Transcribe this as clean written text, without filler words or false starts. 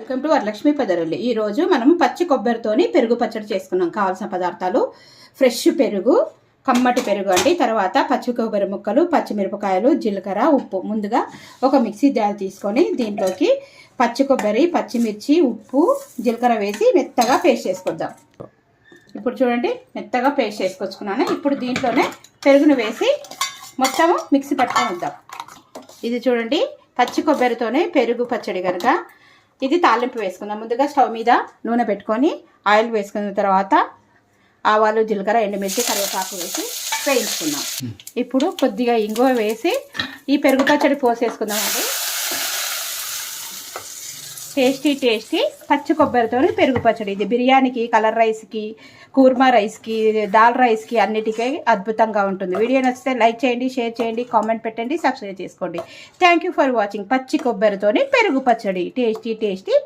Welcome to Varalakshmi పదరుల్లి. ఈరోజు మనము పచ్చి కొబ్బరితోని పెరుగు పచ్చడి చేసుకున్నాం. కావాల్సిన పదార్థాలు ఫ్రెష్ పెరుగు, కమ్మటి పెరుగు అండి, తర్వాత పచ్చి కొబ్బరి ముక్కలు, పచ్చిమిరపకాయలు, జీలకర్ర, ఉప్పు. ముందుగా ఒక మిక్సీ జార్ తీసుకొని దీంట్లోకి పచ్చి కొబ్బరి, పచ్చిమిర్చి, ఉప్పు, జీలకర్ర వేసి మెత్తగా పేస్ట్ చేసుకొద్దాం. ఇప్పుడు చూడండి, మెత్తగా పేస్ట్ చేసుకొచ్చుకున్నాను. ఇప్పుడు దీంట్లోనే పెరుగును వేసి మొత్తము మిక్సీ పట్టుకొని వద్దాం. ఇది చూడండి, పచ్చి కొబ్బరితోనే పెరుగు పచ్చడి కనుక ఇది తాలింపు వేసుకుందాం. ముందుగా స్టవ్ మీద నూనె పెట్టుకొని ఆయిల్ వేసుకున్న తర్వాత ఆవాలు, జీలకర్ర, ఎండుమిర్చి, కరివేపాకు వేసి వేయించుకుందాం. ఇప్పుడు కొద్దిగా ఇంగువ వేసి ఈ పెరుగు పచ్చడి పోసేసుకుందామండి. టేస్టీ పచ్చి కొబ్బరితో పెరుగు పచ్చడి. ఇది బిర్యానీకి, కలర్ రైస్కి, కూర్మా రైస్కి, దాల్ రైస్కి అన్నిటికీ అద్భుతంగా ఉంటుంది. వీడియో నచ్చితే లైక్ చేయండి, షేర్ చేయండి, కామెంట్ పెట్టండి, సబ్స్క్రైబ్ చేసుకోండి. Thank you for watching. పచ్చి కొబ్బరితో పెరుగు పచ్చడి టేస్టీ.